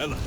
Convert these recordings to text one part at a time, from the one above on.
Έλα.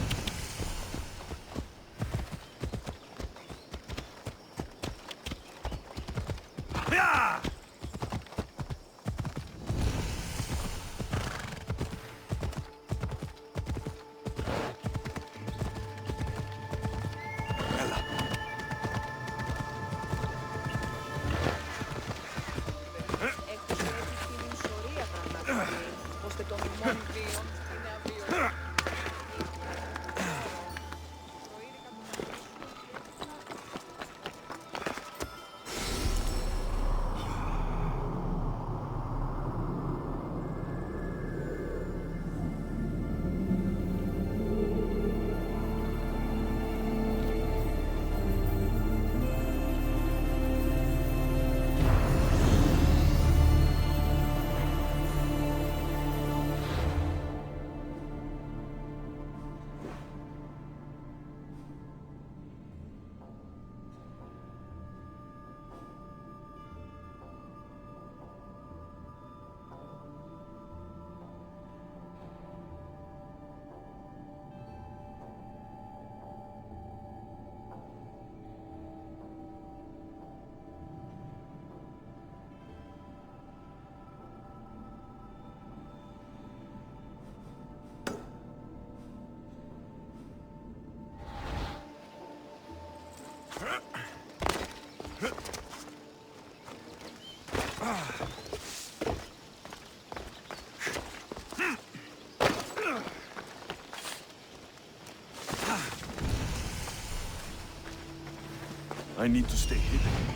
I need to stay hidden.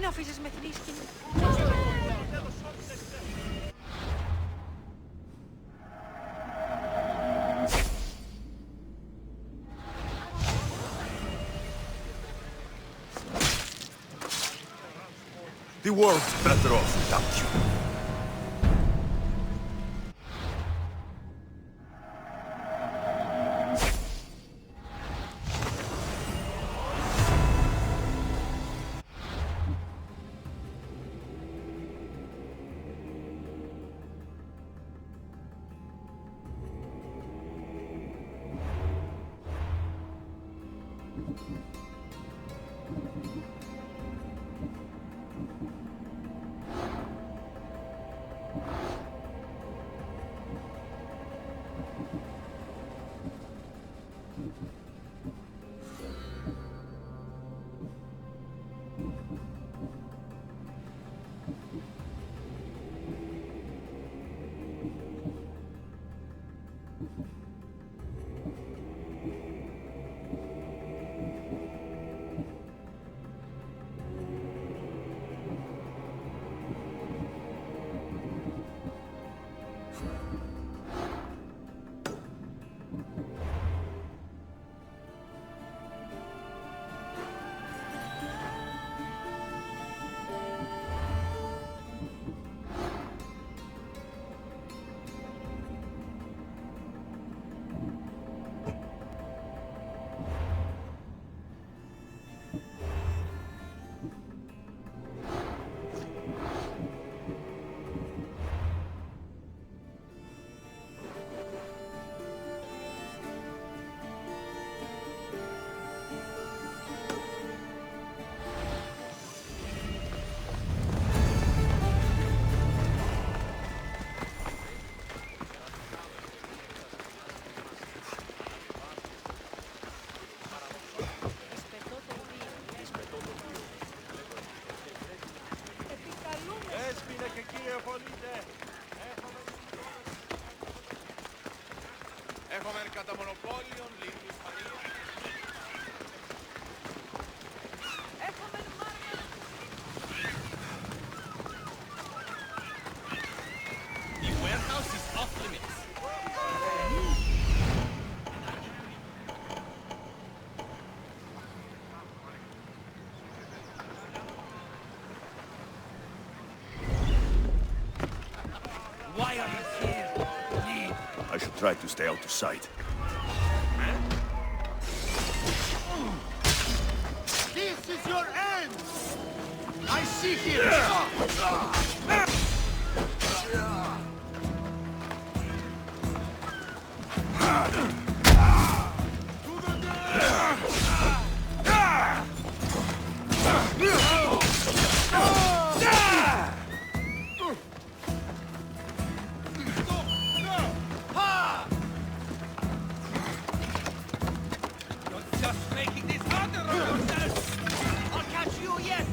αφήσεις με την ίσκη. The world's better off without you. Έχουμε κατά μονοπόλιον, λίγη Ισπανία. Έχουμε μάρκα. The warehouse is off limits. Why are you here? Leave. I should try to stay out of sight. This is your end! I see him! Just making this harder on yourself! I'll catch you yet!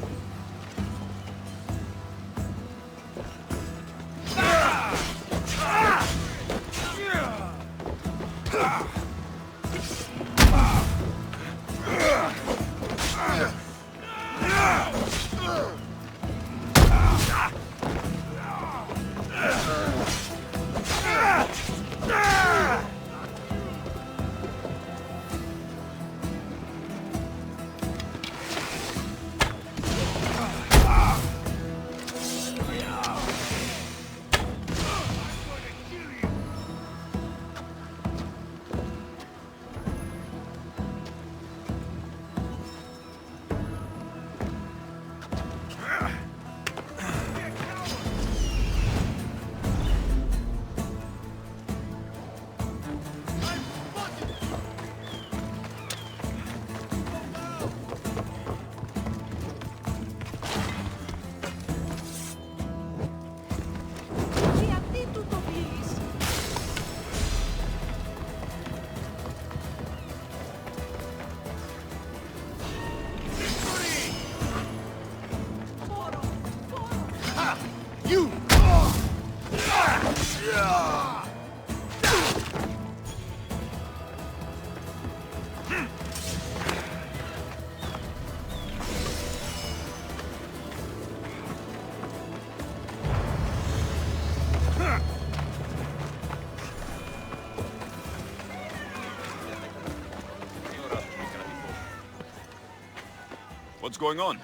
What's going on?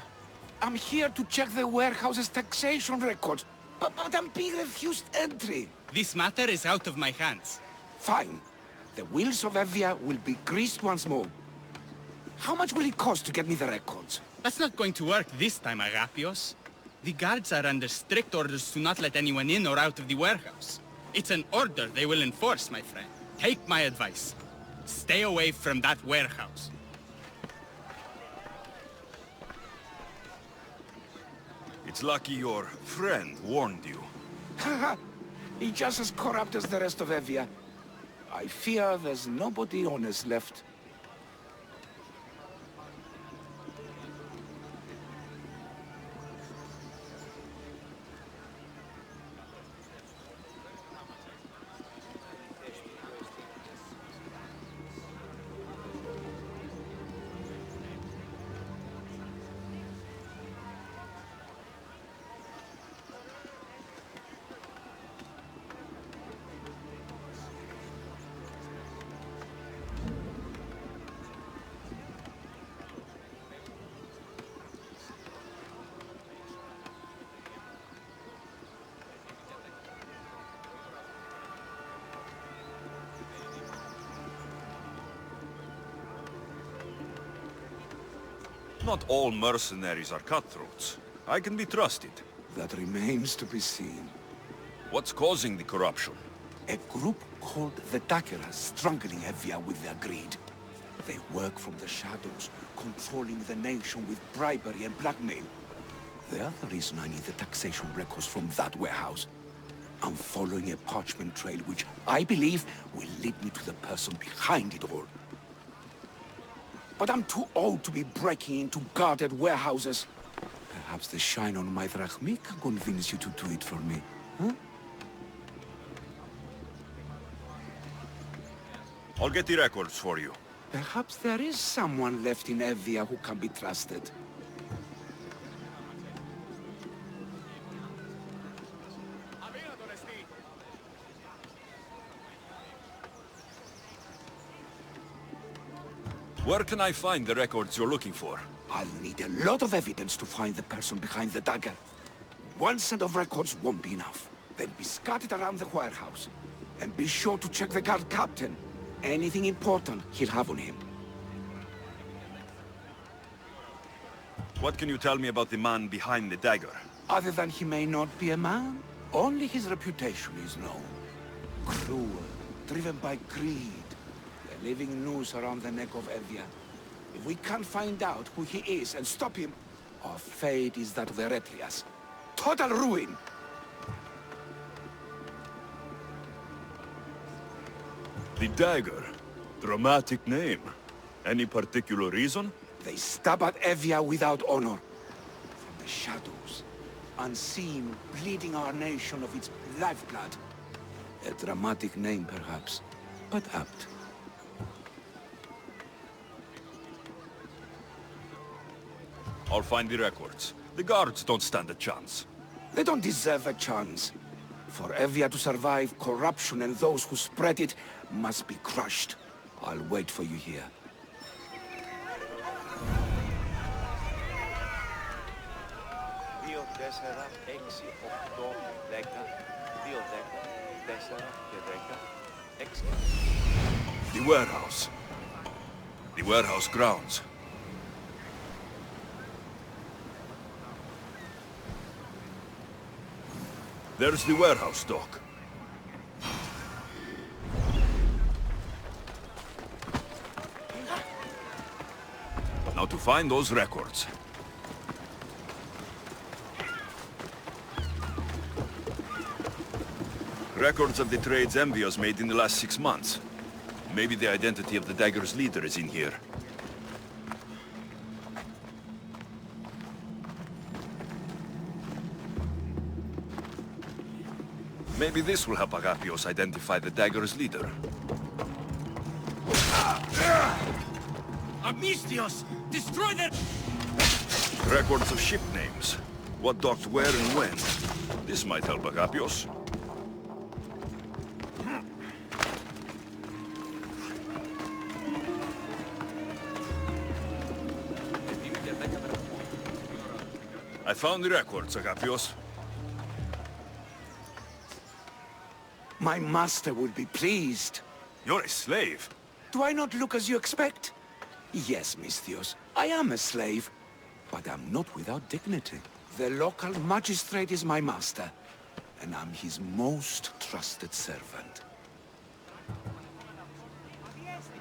I'm here to check the warehouse's taxation records, but I'm being refused entry. This matter is out of my hands. Fine. The wheels of Evia will be greased once more. How much will it cost to get me the records? That's not going to work this time, Agapios. The guards are under strict orders to not let anyone in or out of the warehouse. It's an order they will enforce, my friend. Take my advice. Stay away from that warehouse. It's lucky your friend warned you. Haha, he's just as corrupt as the rest of Evia. I fear there's nobody honest left. Not all mercenaries are cutthroats. I can be trusted. That remains to be seen. What's causing the corruption? A group called the Dakeras strangling Evia with their greed. They work from the shadows, controlling the nation with bribery and blackmail. The other reason I need the taxation records from that warehouse. I'm following a parchment trail which I believe will lead me to the person behind it all. But I'm too old to be breaking into guarded warehouses. Perhaps the shine on my drachmi can convince you to do it for me, huh? I'll get the records for you. Perhaps there is someone left in Evia who can be trusted. Where can I find the records you're looking for? I'll need a lot of evidence to find the person behind the dagger. One set of records won't be enough. They'll be scattered around the warehouse. And be sure to check the guard captain. Anything important he'll have on him. What can you tell me about the man behind the dagger? Other than he may not be a man, only his reputation is known. Cruel, driven by greed. A living noose around the neck of Evia. If we can't find out who he is and stop him, our fate is that of the Retrias. Total ruin! The dagger. Dramatic name. Any particular reason? They stab at Evia without honor. From the shadows, unseen, bleeding our nation of its lifeblood. A dramatic name, perhaps, but apt. I'll find the records. The guards don't stand a chance. They don't deserve a chance. For Evia to survive, corruption and those who spread it must be crushed. I'll wait for you here. The warehouse. The warehouse grounds. There's the warehouse dock. Now to find those records. Records of the trades Envios made in the last 6 months. Maybe the identity of the dagger's leader is in here. Maybe this will help Agapios identify the dagger's leader. Amistios! Destroy them! Records of ship names. What docked where and when. This might help Agapios. I found the records, Agapios. My master will be pleased. You're a slave. Do I not look as you expect? Yes, Misthios, I am a slave, but I'm not without dignity. The local magistrate is my master, and I'm his most trusted servant.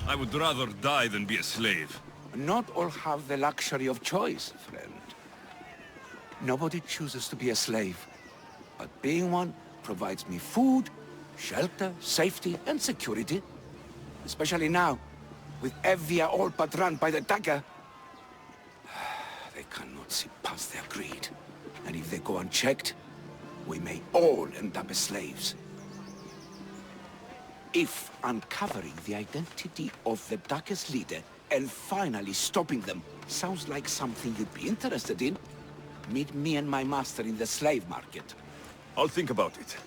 I would rather die than be a slave. Not all have the luxury of choice, friend. Nobody chooses to be a slave, but being one provides me food, shelter, safety, and security. Especially now, with Evia all but run by the dagger. They cannot see past their greed. And if they go unchecked, we may all end up as slaves. If uncovering the identity of the darkest leader and finally stopping them sounds like something you'd be interested in, meet me and my master in the slave market. I'll think about it.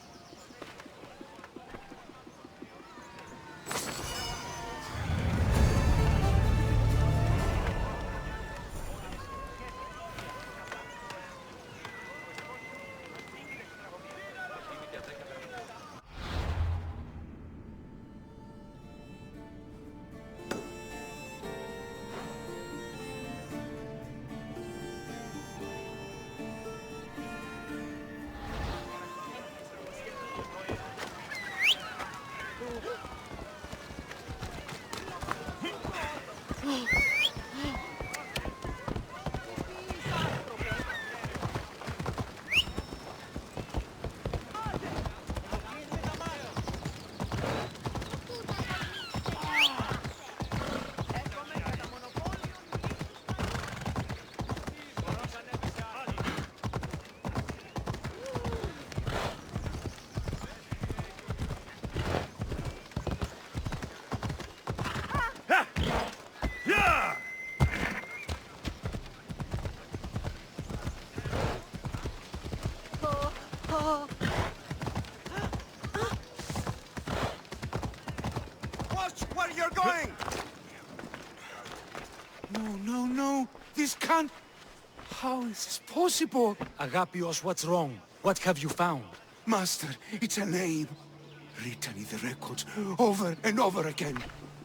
No, this can't... How is this possible? Agapios, what's wrong? What have you found? Master, it's a name. Written in the records over and over again.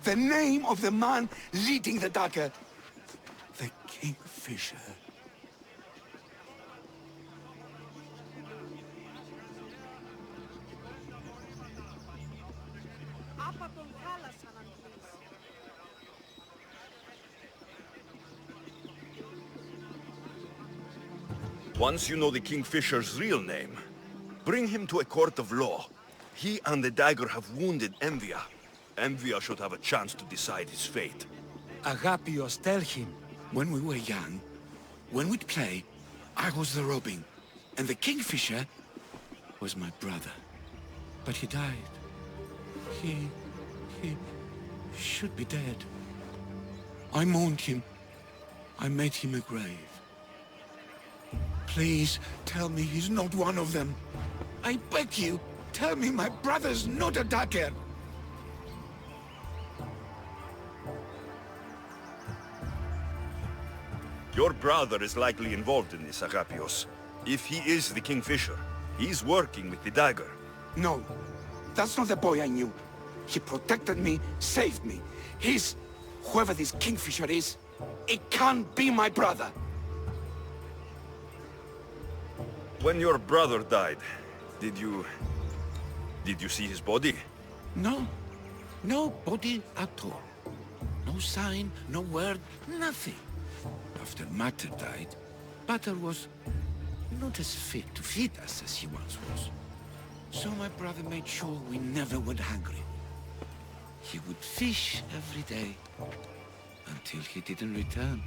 The name of the man leading the dagger. The Kingfisher. Άπα τον χάλασαν αν πεις. Once you know the Kingfisher's real name, bring him to a court of law. He and the dagger have wounded Envia. Envia should have a chance to decide his fate. Agapios, tell him. When we were young, when we'd play, I was the Robin, and the Kingfisher was my brother. But he died. He should be dead. I mourned him. I made him a grave. Please, tell me he's not one of them. I beg you, tell me my brother's not a dagger. Your brother is likely involved in this, Agapios. If he is the Kingfisher, he's working with the dagger. No, that's not the boy I knew. He protected me, saved me. He's... whoever this Kingfisher is, it can't be my brother. When your brother died, did you see his body? No. No body at all. No sign, no word, nothing. After Mater died, Pater was not as fit to feed us as he once was. So my brother made sure we never went hungry. He would fish every day until he didn't return.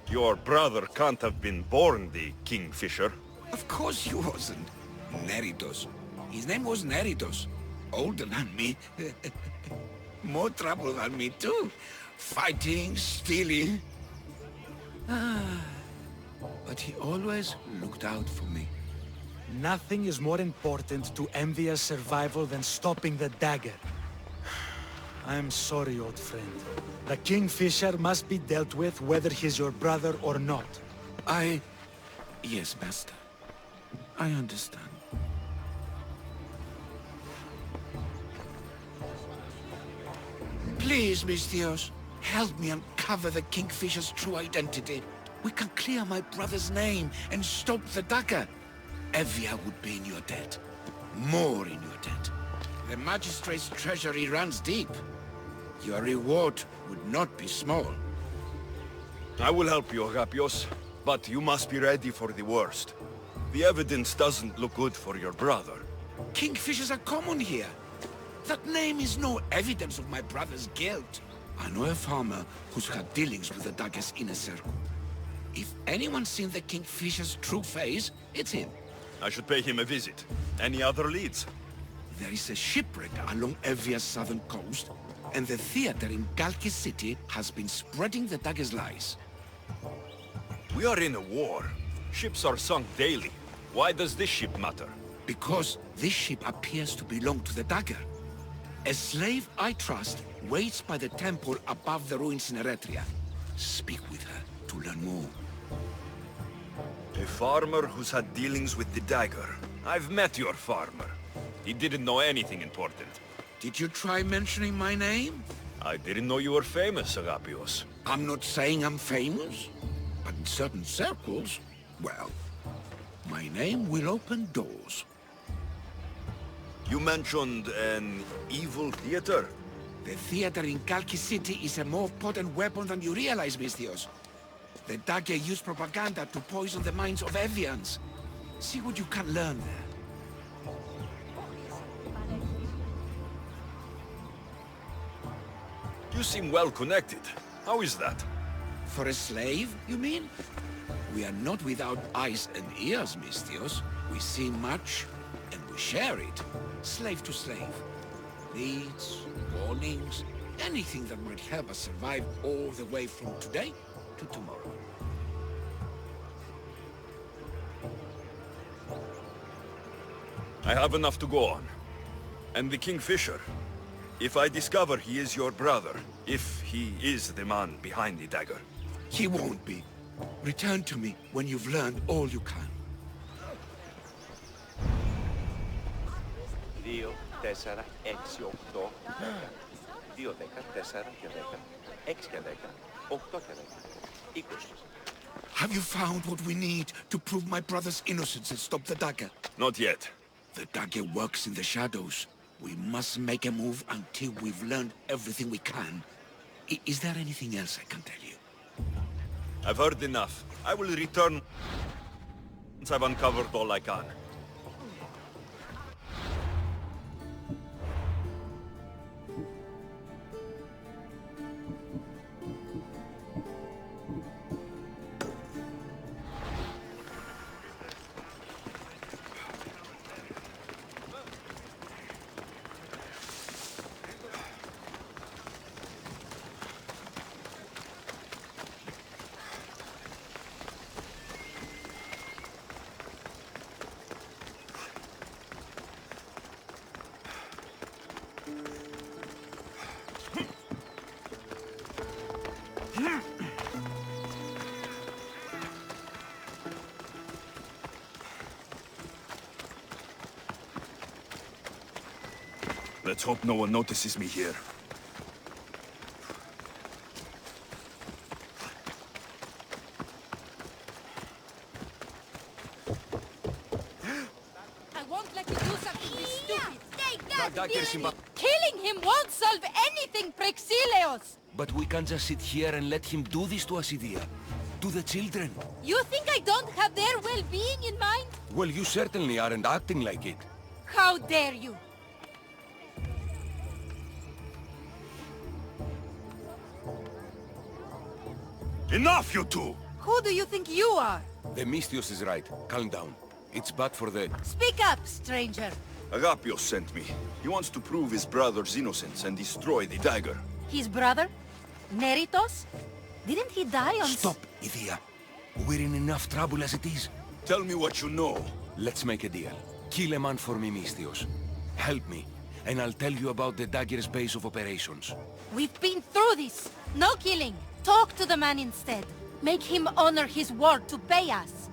Your brother can't have been born the Kingfisher. Of course he wasn't. Neritos. His name was Neritos. Older than me. More trouble than me too. Fighting, stealing. But he always looked out for me. Nothing is more important to Envia's survival than stopping the dagger. I'm sorry, old friend. The Kingfisher must be dealt with whether he's your brother or not. Yes, Master. I understand. Please, Misthios, help me uncover the Kingfisher's true identity. We can clear my brother's name and stop the dagger. Evia would be in your debt. More in your debt. The Magistrate's treasury runs deep. Your reward would not be small. I will help you, Agapios, but you must be ready for the worst. The evidence doesn't look good for your brother. Kingfishers are common here. That name is no evidence of my brother's guilt. I know a farmer who's had dealings with the dagger's inner circle. If anyone's seen the Kingfisher's true face, it's him. I should pay him a visit. Any other leads? There is a shipwreck along Evia's southern coast, and the theater in Galki City has been spreading the dagger's lies. We are in a war. Ships are sunk daily. Why does this ship matter? Because this ship appears to belong to the dagger. A slave I trust waits by the temple above the ruins in Eretria. Speak with her to learn more. A farmer who's had dealings with the dagger. I've met your farmer. He didn't know anything important. Did you try mentioning my name? I didn't know you were famous, Agapios. I'm not saying I'm famous, but in certain circles, well, my name will open doors. You mentioned an evil theater? The theater in Kalki City is a more potent weapon than you realize, Misthios. The dagger used propaganda to poison the minds of Evians. See what you can learn there. You seem well connected. How is that? For a slave, you mean? We are not without eyes and ears, Misthios. We see much, and we share it. Slave to slave. Needs, warnings, anything that might help us survive all the way from today to tomorrow. I have enough to go on. And the Kingfisher. If I discover he is your brother, if he is the man behind the dagger. He won't be. Return to me when you've learned all you can. 2, 4, 6, 8, 2, 10, 4 και 10, 6 και 10, 8 και 10, 20. Have you found what we need to prove my brother's innocence and stop the dagger? Not yet. The dagger works in the shadows. We must make a move until we've learned everything we can. Is there anything else I can tell you? I've heard enough. I will return once I've uncovered all I can. Let's hope no one notices me here. I won't let you do something this stupid. Take that! Killing him won't solve anything, Praxilios! But we can't just sit here and let him do this to Acidia. To the children. You think I don't have their well-being in mind? Well, you certainly aren't acting like it. How dare you! Enough, you two! Who do you think you are? The Misthios is right. Calm down. It's bad for the... Speak up, stranger. Agapios sent me. He wants to prove his brother's innocence and destroy the dagger. His brother? Neritos? Didn't he die on... Stop, Idia. We're in enough trouble as it is. Tell me what you know. Let's make a deal. Kill a man for me, Misthios. Help me, and I'll tell you about the dagger's base of operations. We've been through this. No killing. Talk to the man instead. Make him honor his word to pay us.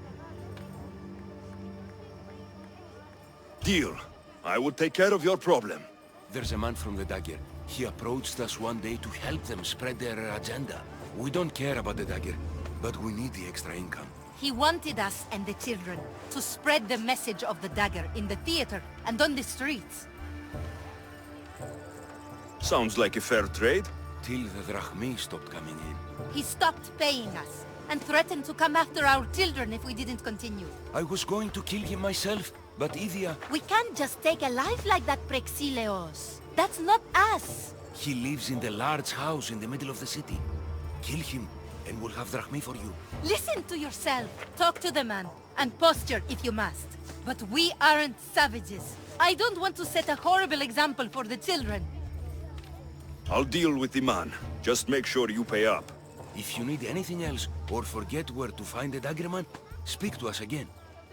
Deal. I will take care of your problem. There's a man from the dagger. He approached us one day to help them spread their agenda. We don't care about the dagger, but we need the extra income. He wanted us and the children to spread the message of the dagger in the theater and on the streets. Sounds like a fair trade. Till the drachmi stopped coming in. He stopped paying us and threatened to come after our children if we didn't continue. I was going to kill him myself, but Idia... We can't just take a life like that, Prexileos. That's not us. He lives in the large house in the middle of the city. Kill him, and we'll have drachmi for you. Listen to yourself. Talk to the man, and posture if you must. But we aren't savages. I don't want to set a horrible example for the children. I'll deal with the man. Just make sure you pay up. If you need anything else, or forget where to find the dagger man, speak to us again.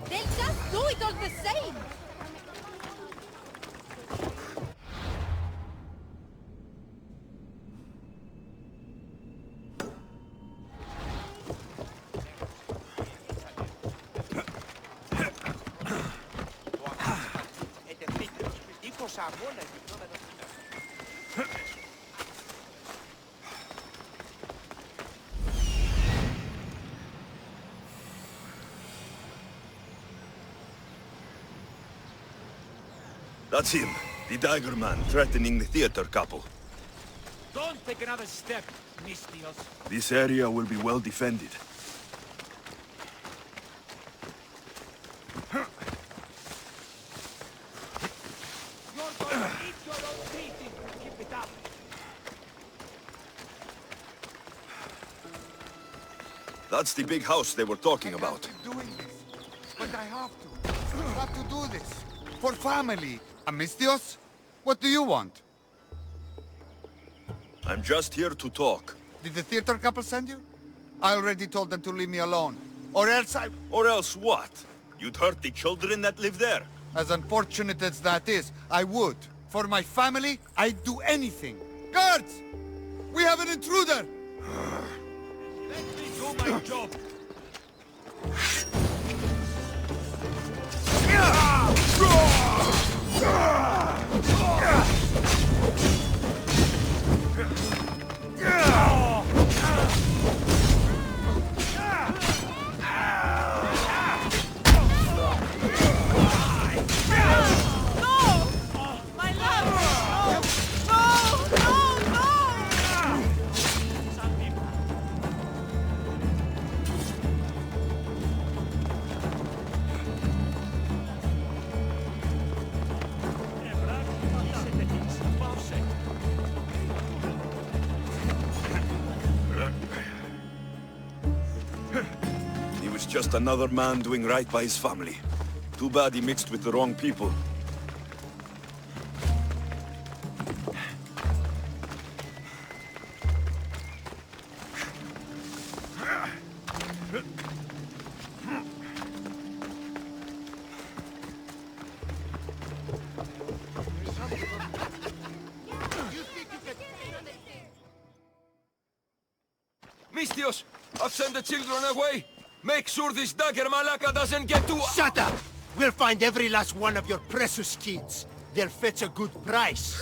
They'll just do it all the same. That's him, the dagger man threatening the theater couple. Don't take another step, Misthios. This area will be well defended. You're going to eat your own teeth. Keep it up. That's the big house they were talking about. Doing this, but I have to. I have to do this. For family. Misthios, what do you want? I'm just here to talk. Did the theater couple send you? I already told them to leave me alone. Or else I... Or else what? You'd hurt the children that live there? As unfortunate as that is, I would. For my family, I'd do anything. Guards! We have an intruder! Let me do my job. Just another man doing right by his family. Too bad he mixed with the wrong people. Misthios, I've sent the children away. Make sure this dagger malaka doesn't get to... Shut up! We'll find every last one of your precious kids. They'll fetch a good price.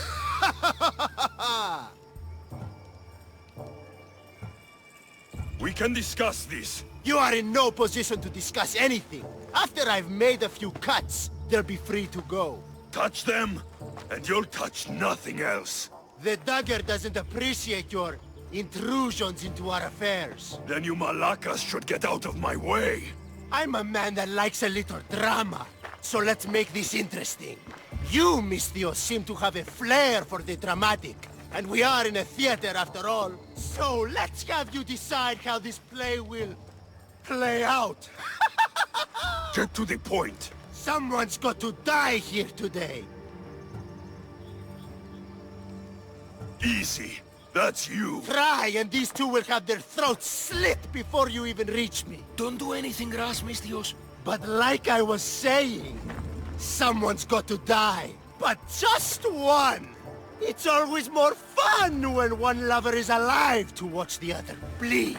We can discuss this. You are in no position to discuss anything. After I've made a few cuts, they'll be free to go. Touch them, and you'll touch nothing else. The dagger doesn't appreciate your intrusions into our affairs. Then you malakas should get out of my way. I'm a man that likes a little drama, so let's make this interesting. You, Misthios, seem to have a flair for the dramatic, and we are in a theater after all. So let's have you decide how this play will play out. Get to the point. Someone's got to die here today. Easy. That's you. Try, and these two will have their throats slit before you even reach me. Don't do anything rash, Misthios. But like I was saying, someone's got to die. But just one! It's always more fun when one lover is alive to watch the other bleed.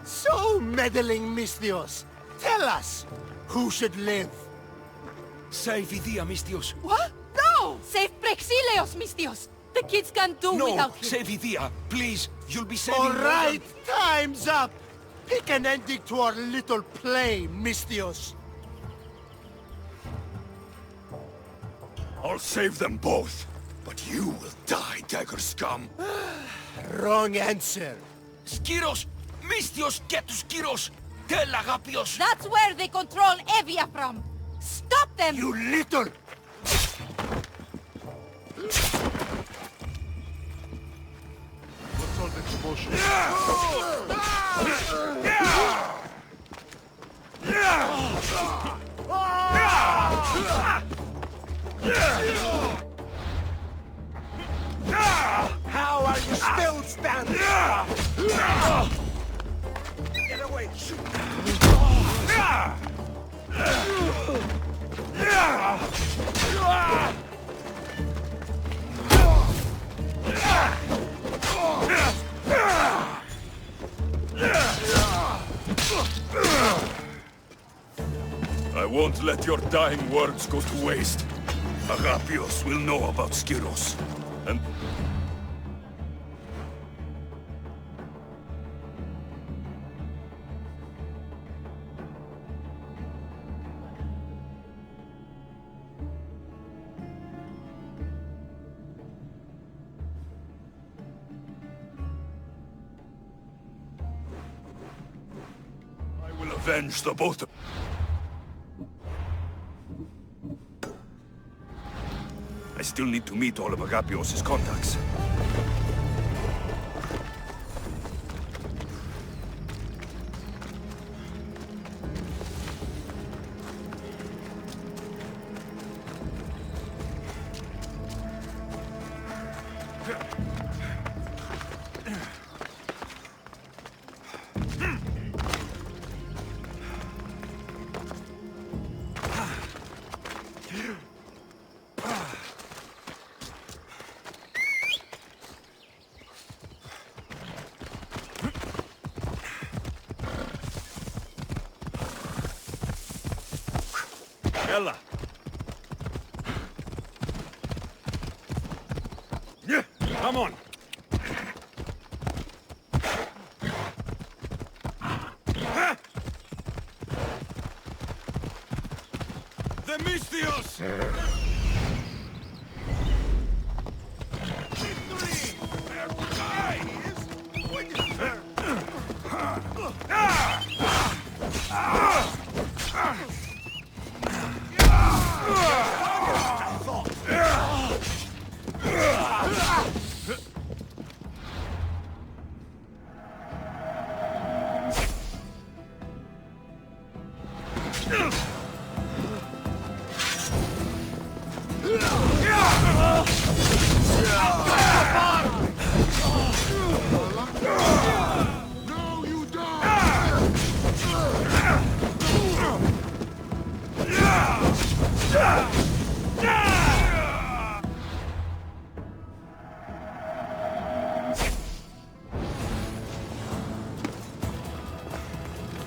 So, meddling Misthios, tell us, who should live? Save Idia, Misthios. What? No! Save Prexileos, Misthios! The kids can't do No, without him. save Idia. Please, you'll be saving All more right, than- time's up! Pick an ending to our little play, Misthios. I'll save them both. But you will die, dagger scum. Wrong answer. Skiros! Misthios, get to Skiros! Tell Agapios! That's where they control Evia from! Stop them! You little... What's all the commotion? How are you still standing? Get away! I won't let your dying words go to waste. Agapios will know about Skiros. And... I will avenge the both of... I still need to meet all of Agapios' contacts. Ella! Yeah, come on! The Misthios! No, you don't!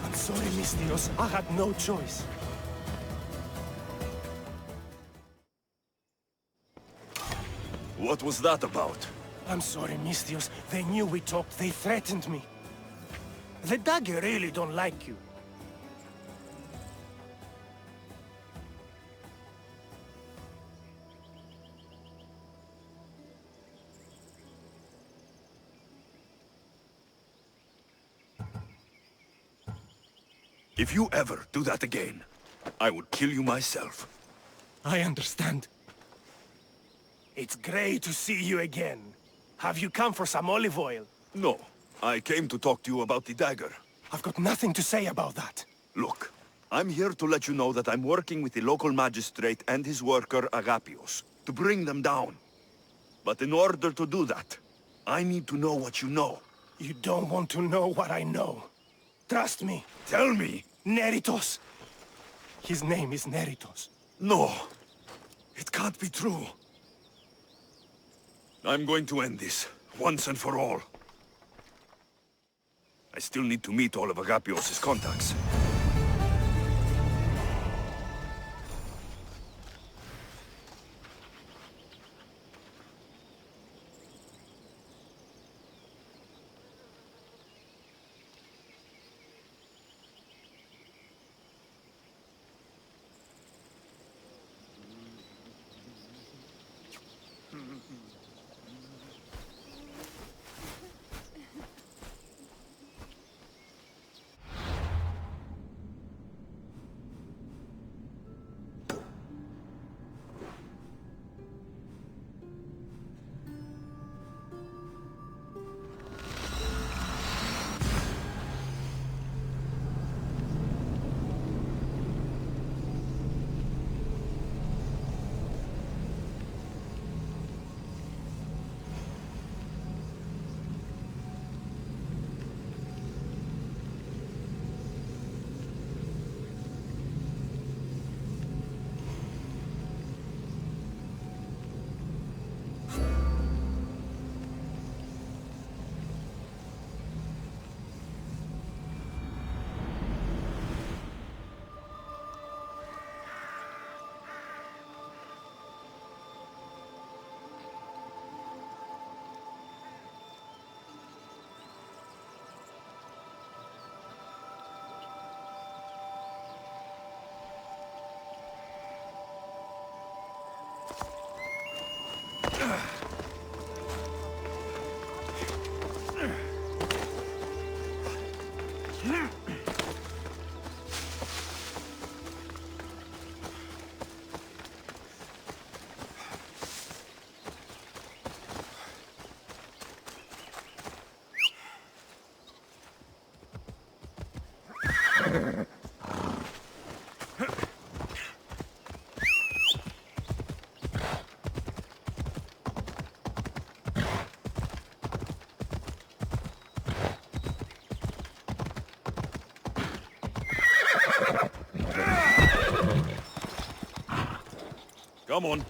I'm sorry, Misthios. I had no choice. What was that about? I'm sorry, Misthios. They knew we talked. They threatened me. The dagger really don't like you. If you ever do that again, I would kill you myself. I understand. It's great to see you again. Have you come for some olive oil? No, I came to talk to you about the dagger. I've got nothing to say about that. Look, I'm here to let you know that I'm working with the local magistrate and his worker, Agapios, to bring them down. But in order to do that, I need to know what you know. You don't want to know what I know. Trust me. Tell me! Neritos! His name is Neritos. No. It can't be true. I'm going to end this, once and for all. I still need to meet all of Agapios' contacts. Come on.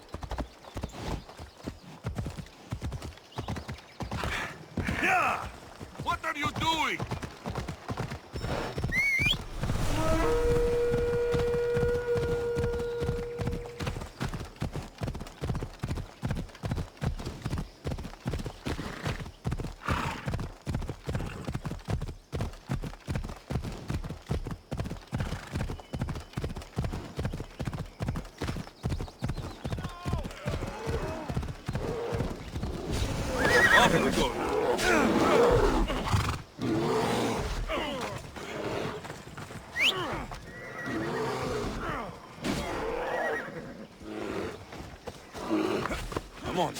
Yeah! What are you doing? Off we go. Come on.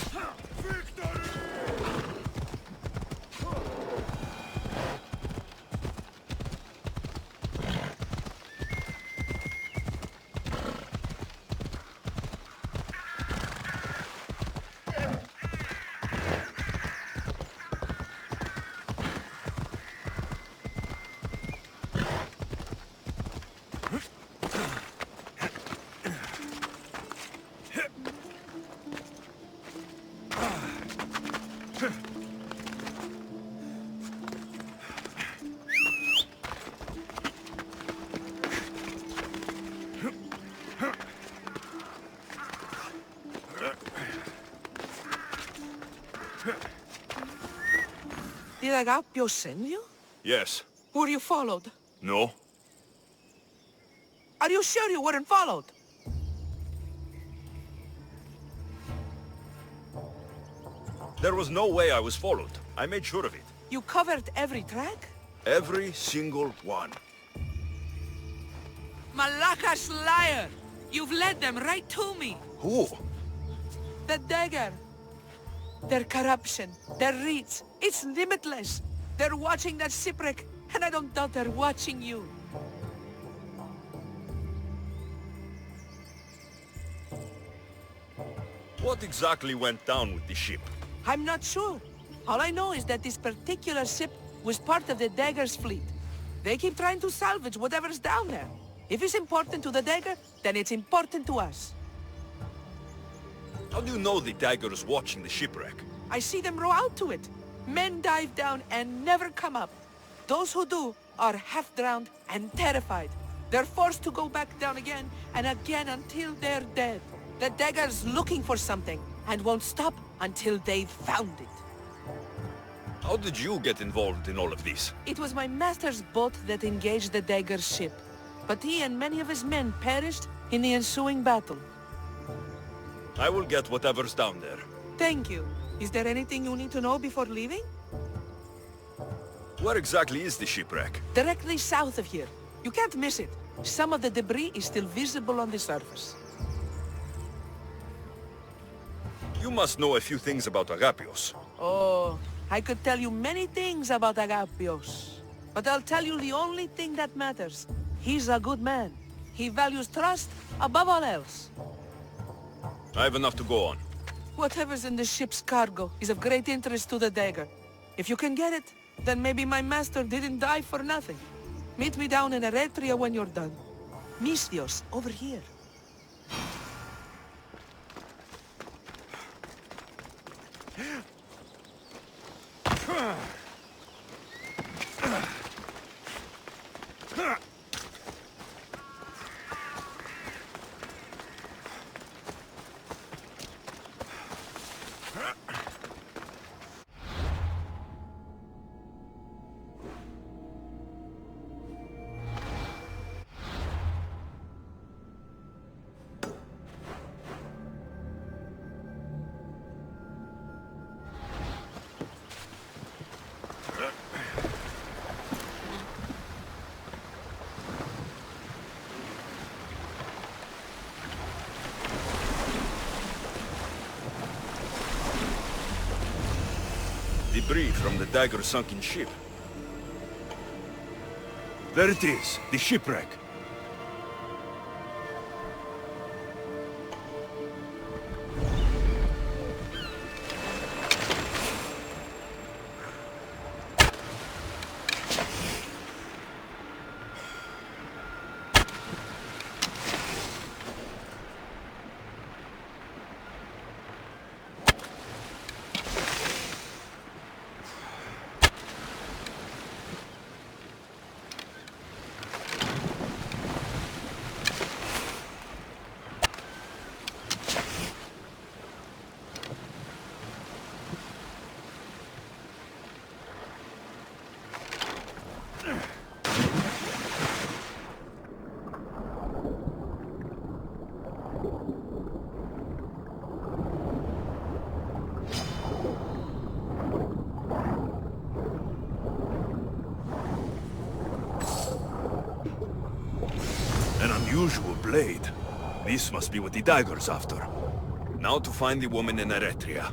Did Agapio send you? Yes. Were you followed? No? Are you sure you weren't followed? There was no way I was followed. I made sure of it. You covered every track? Every single one. Malakas liar! You've led them right to me! Who? The dagger! Their corruption, their reach, it's limitless! They're watching that shipwreck, and I don't doubt they're watching you. What exactly went down with the ship? I'm not sure. All I know is that this particular ship was part of the dagger's fleet. They keep trying to salvage whatever's down there. If it's important to the dagger, then it's important to us. How do you know the dagger is watching the shipwreck? I see them row out to it. Men dive down and never come up. Those who do are half-drowned and terrified. They're forced to go back down again and again until they're dead. The dagger's looking for something and won't stop until they've found it. How did you get involved in all of this? It was my master's boat that engaged the dagger's ship, but he and many of his men perished in the ensuing battle. I will get whatever's down there. Thank you. Is there anything you need to know before leaving? Where exactly is the shipwreck? Directly south of here. You can't miss it. Some of the debris is still visible on the surface. You must know a few things about Agapios. Oh, I could tell you many things about Agapios. But I'll tell you the only thing that matters. He's a good man. He values trust above all else. I have enough to go on. Whatever's in the ship's cargo is of great interest to the dagger. If you can get it, then maybe my master didn't die for nothing. Meet me down in Eretria when you're done. Misthios, over here. Debris from the dagger's sunken ship. There it is, the shipwreck. An unusual blade. This must be what the dagger's after. Now to find the woman in Eretria.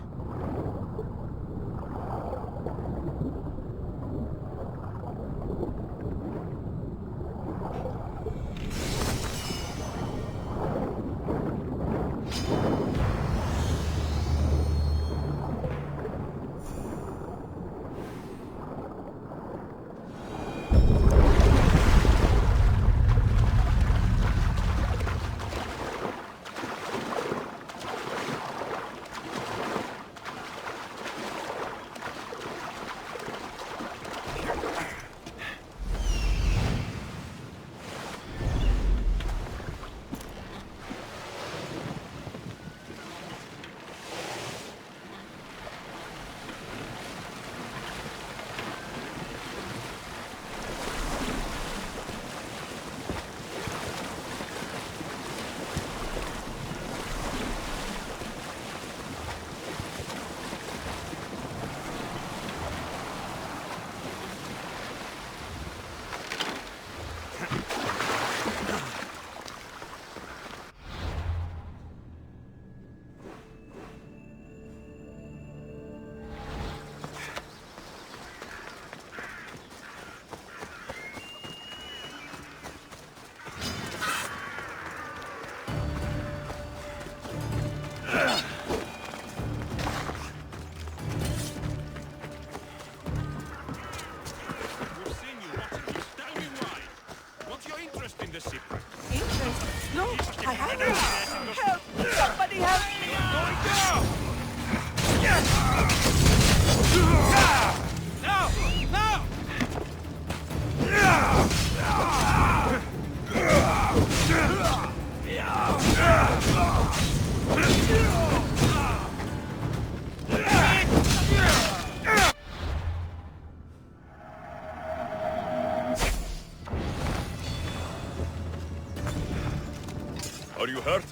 Are you hurt?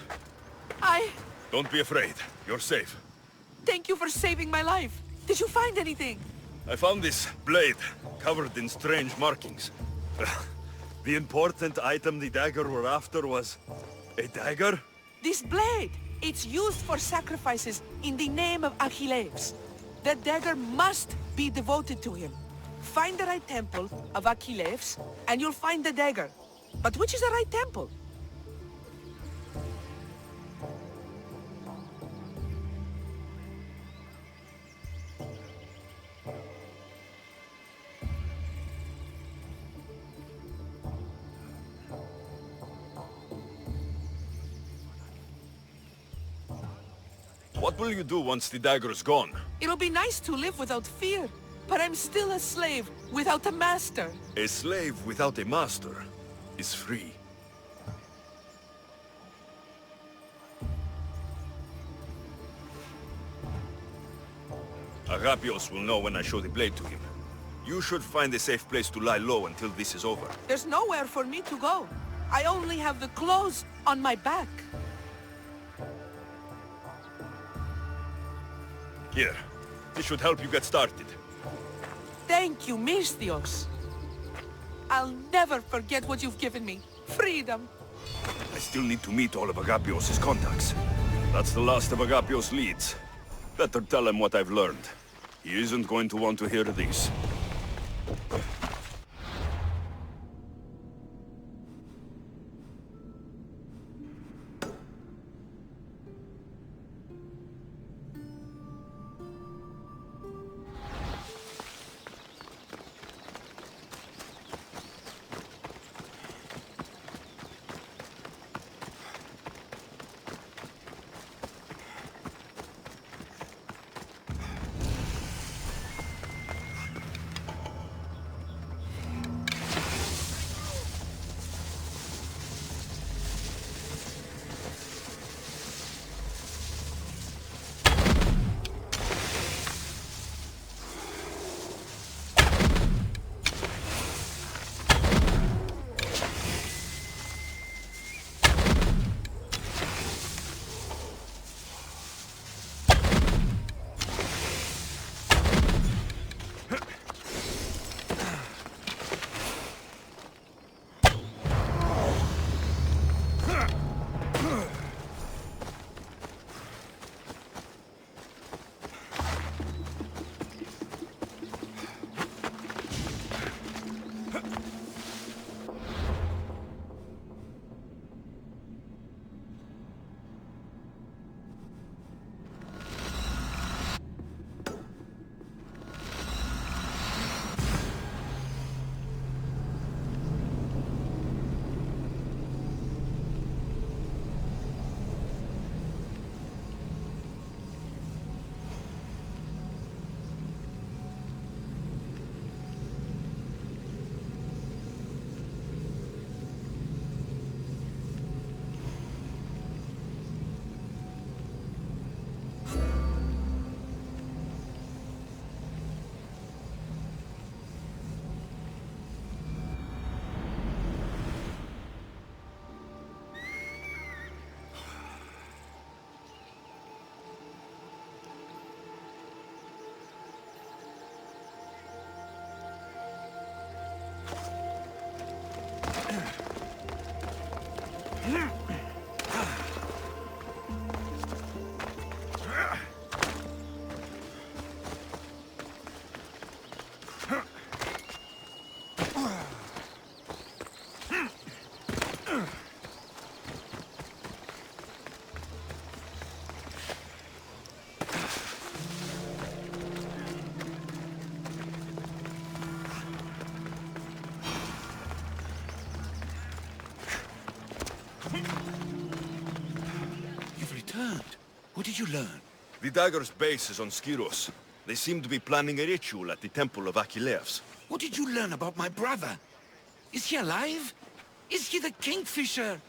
Don't be afraid. You're safe. Thank you for saving my life. Did you find anything? I found this blade, covered in strange markings. The important item the dagger were after was... a dagger? This blade! It's used for sacrifices in the name of Achilles. The dagger must be devoted to him. Find the right temple of Achilles, and you'll find the dagger. But which is the right temple? What will you do once the dagger's gone? It'll be nice to live without fear, but I'm still a slave without a master. A slave without a master is free. Agapios will know when I show the blade to him. You should find a safe place to lie low until this is over. There's nowhere for me to go. I only have the clothes on my back. Here, this should help you get started. Thank you, Misthios. I'll never forget what you've given me. Freedom. I still need to meet all of Agapios' contacts. That's the last of Agapios' leads. Better tell him what I've learned. He isn't going to want to hear this. What did you learn? The dagger's base is on Skyros. They seem to be planning a ritual at the temple of Achilles. What did you learn about my brother? Is he alive? Is he the Kingfisher?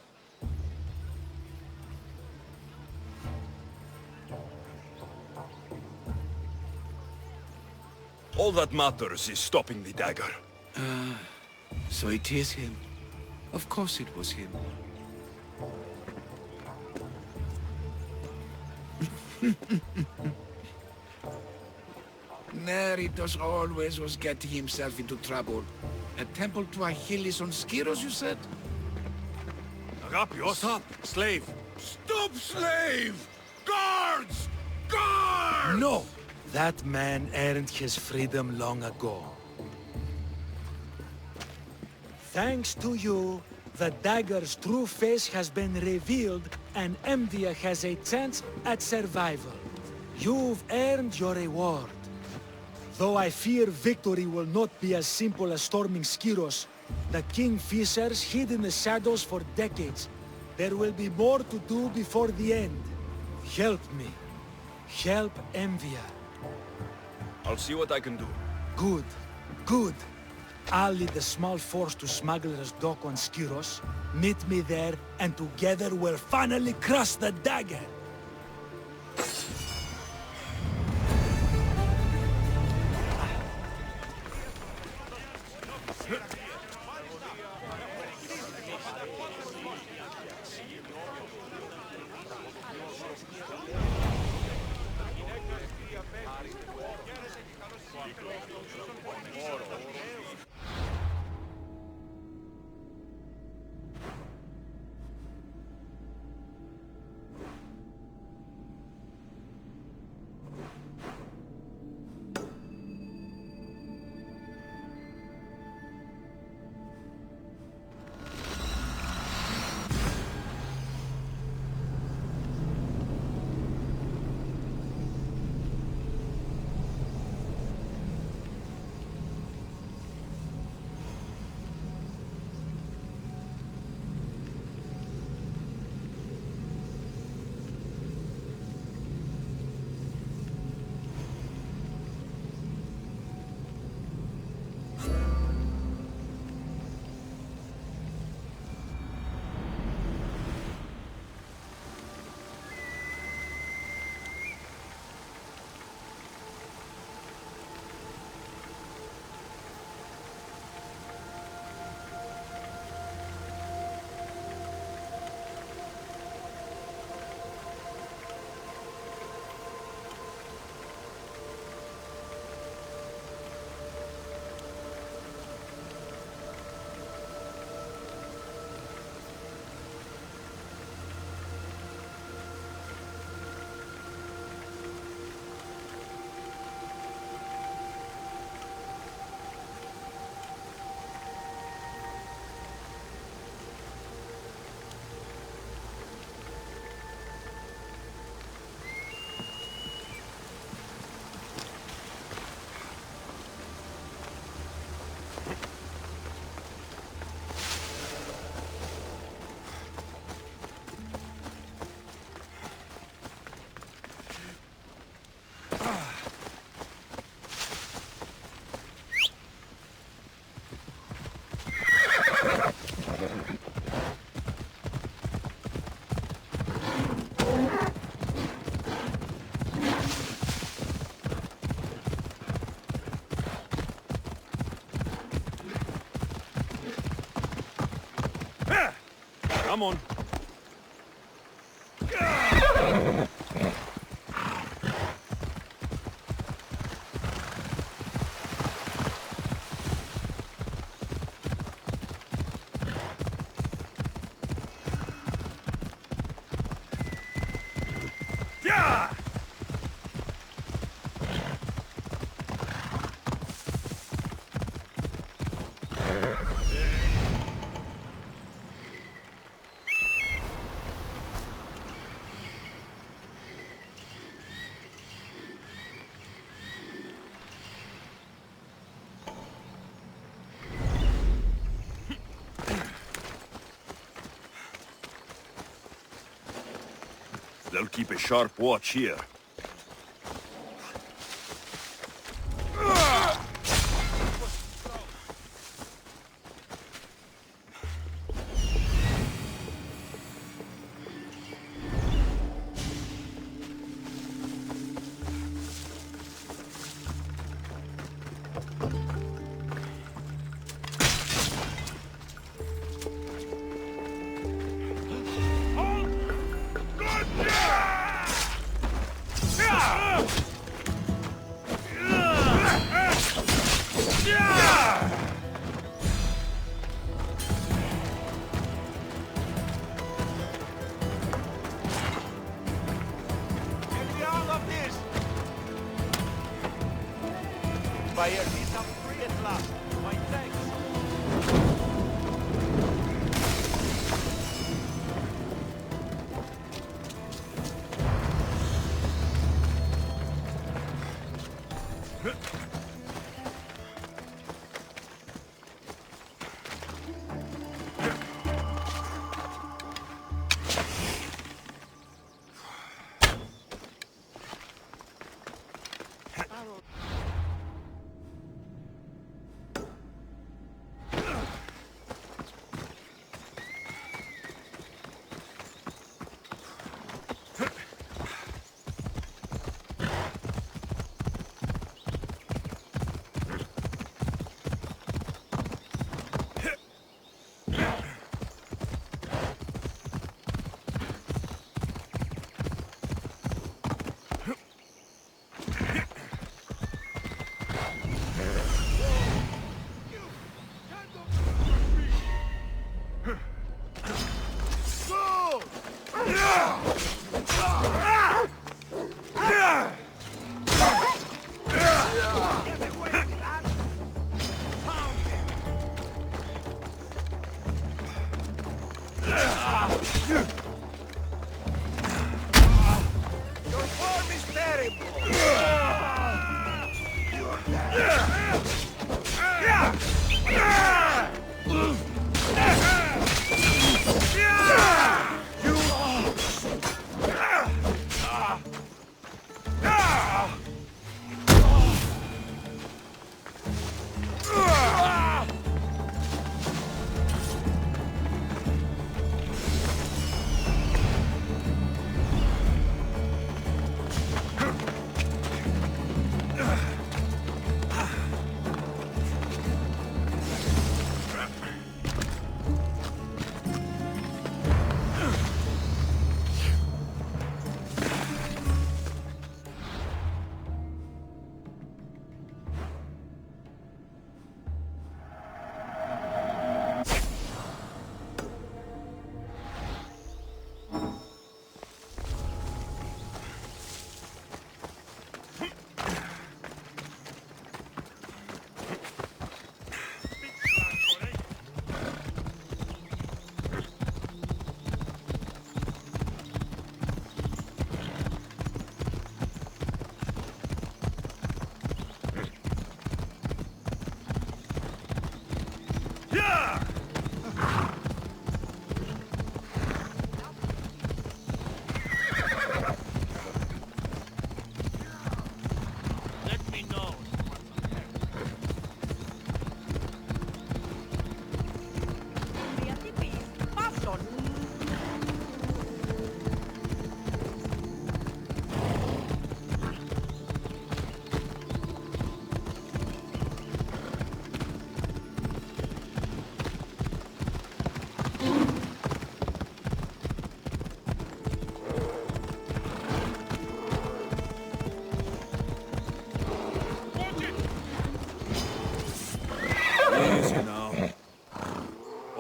All that matters is stopping the dagger. So it is him. Of course it was him. Neritos always was getting himself into trouble. A temple to Achilles on Skiros, you said? Agapios? Stop, slave! Stop, slave! Guards! Guards! No! That man earned his freedom long ago. Thanks to you, the dagger's true face has been revealed and Emdia has a chance at survival. You've earned your reward. Though I fear victory will not be as simple as storming Skiros, the Kingfishers hid in the shadows for decades. There will be more to do before the end. Help me. Help Emvia. I'll see what I can do. Good. Good. I'll lead a small force to Smuggler's Dock on Skiros. Meet me there, and together we'll finally crush the dagger! Come on. Yeah! They'll keep a sharp watch here. fire me some free at last. My thanks.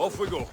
Off we go.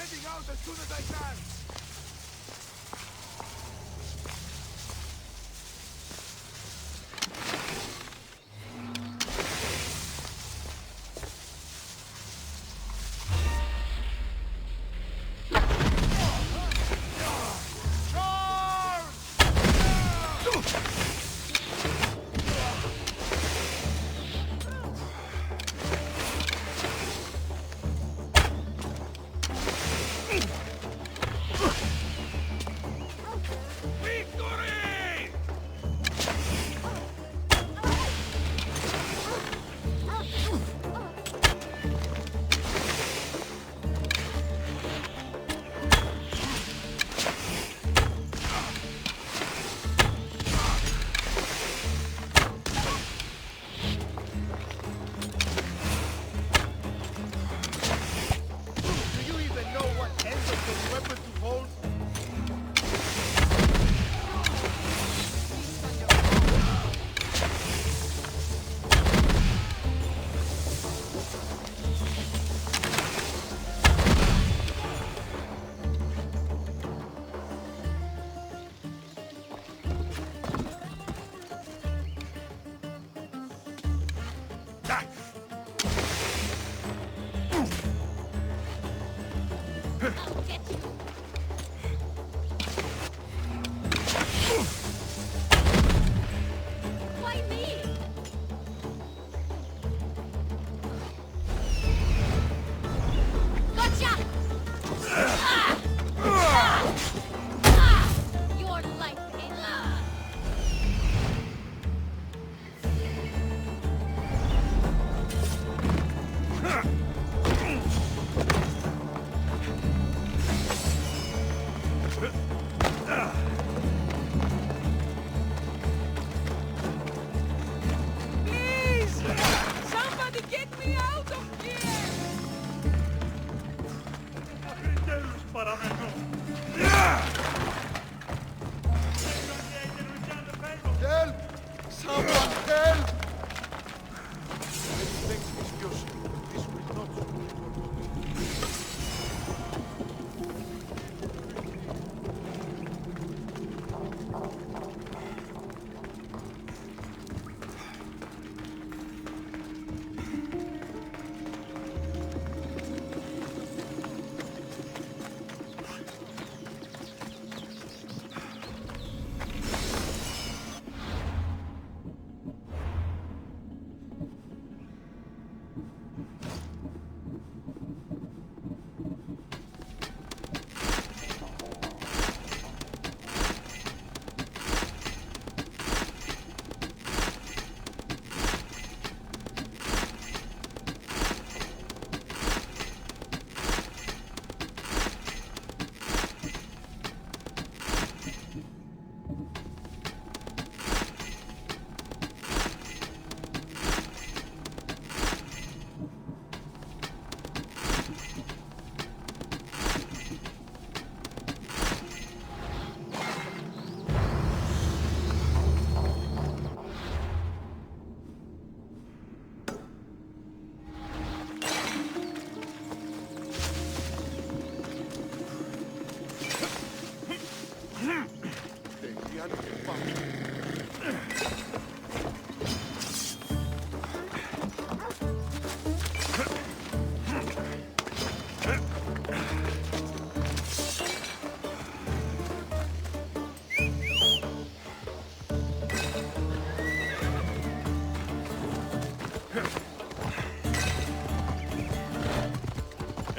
heading out as soon as I can!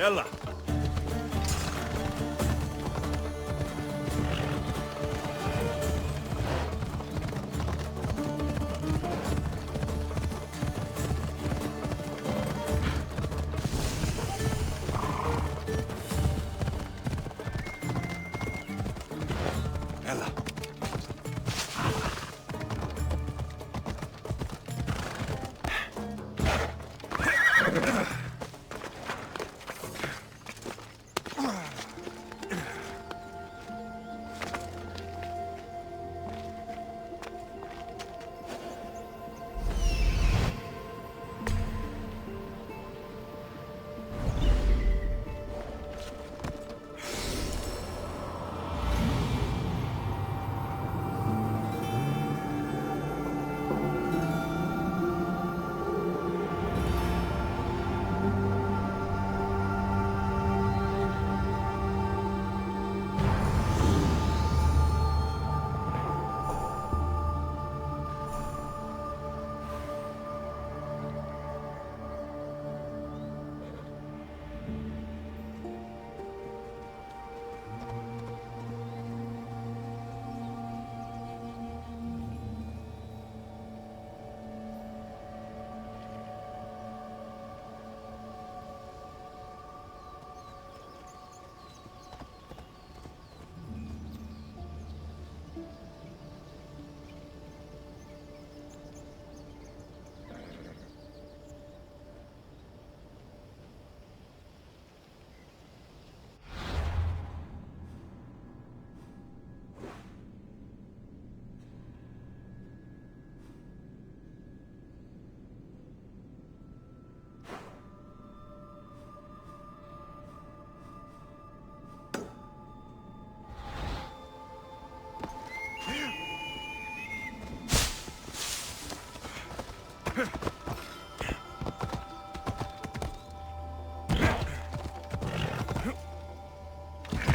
Ella! Ella!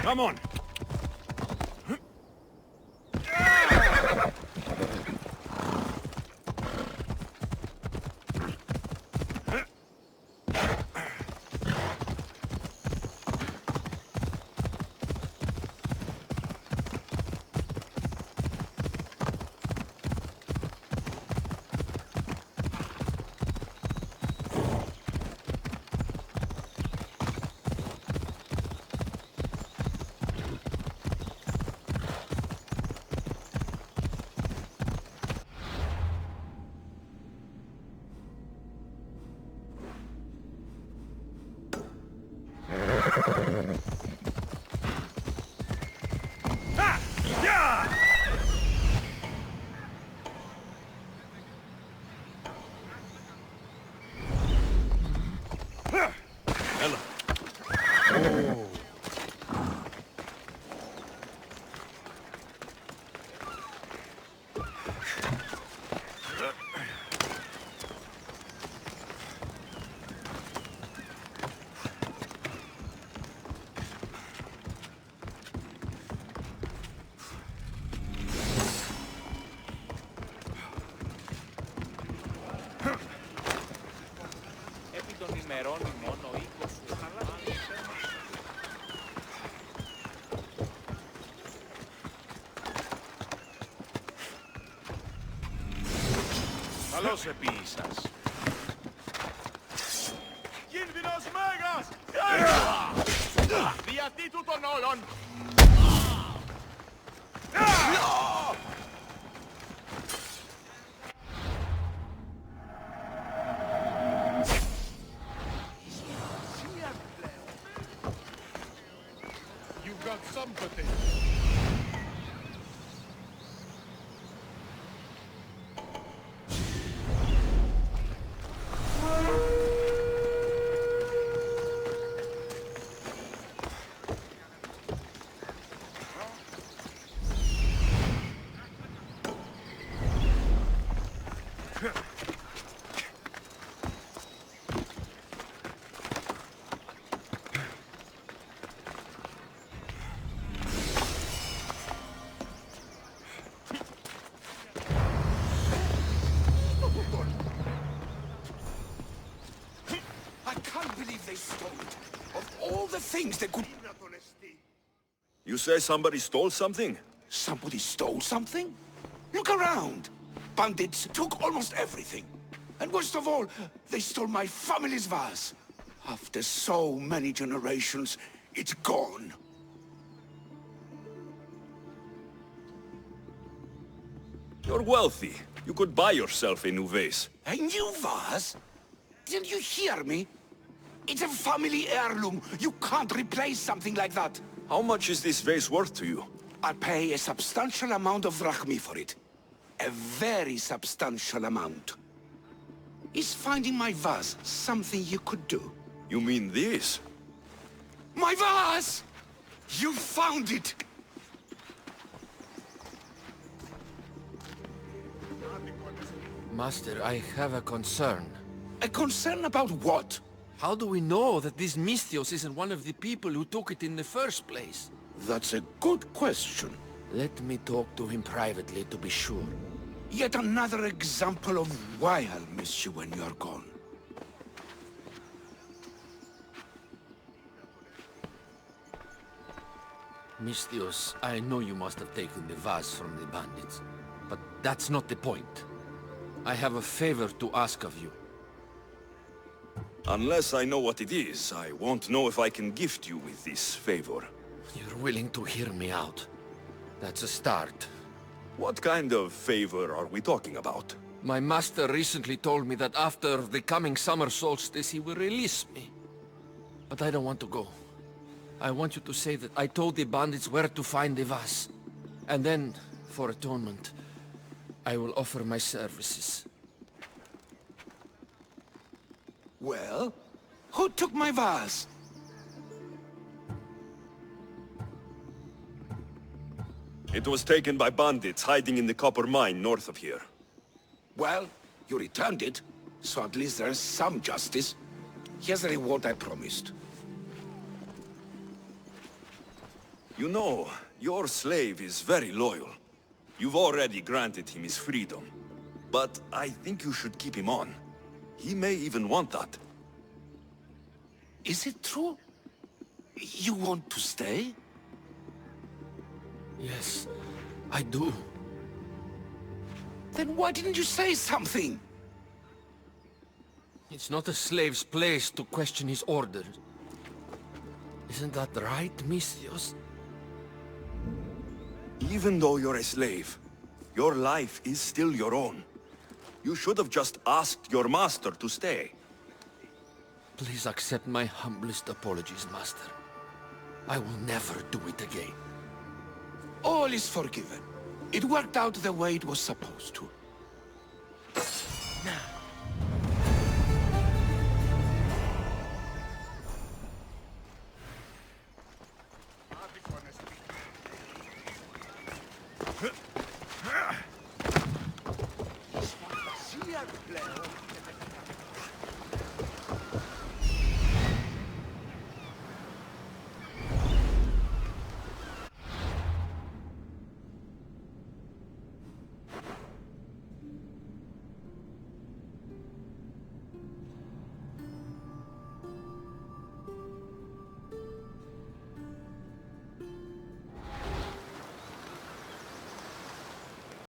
Come on! Ενημερώνει μόνο 20. Καλώς επίησας. Κίνδυνος μέγας! Διατί του των όλων! Things that could... You say somebody stole something? Somebody stole something? Look around. Bandits took almost everything. And worst of all, they stole my family's vase. After so many generations, it's gone. You're wealthy. You could buy yourself a new vase. A new vase? Didn't you hear me? It's a family heirloom. You can't replace something like that. How much is this vase worth to you? I'll pay a substantial amount of drachmi for it. A very substantial amount. Is finding my vase something you could do? You mean this? My vase! You found it! Master, I have a concern. A concern about what? How do we know that this Misthios isn't one of the people who took it in the first place? That's a good question. Let me talk to him privately to be sure. Yet another example of why I'll miss you when you're gone. Misthios, I know you must have taken the vase from the bandits, but that's not the point. I have a favor to ask of you. Unless I know what it is, I won't know if I can gift you with this favor. You're willing to hear me out. That's a start. What kind of favor are we talking about? My master recently told me that after the coming summer solstice he will release me. But I don't want to go. I want you to say that I told the bandits where to find the vase. And then, for atonement, I will offer my services. Well, who took my vase? It was taken by bandits hiding in the copper mine north of here. Well, you returned it. so at least there's some justice. Here's the reward I promised. You know, your slave is very loyal. You've already granted him his freedom. But I think you should keep him on. He may even want that. Is it true? You want to stay? Yes, I do. Then why didn't you say something? It's not a slave's place to question his orders. Isn't that right, Misthios? Even though you're a slave, your life is still your own. You should have just asked your master to stay. Please accept my humblest apologies, Master. I will never do it again. All is forgiven. It worked out the way it was supposed to. Now,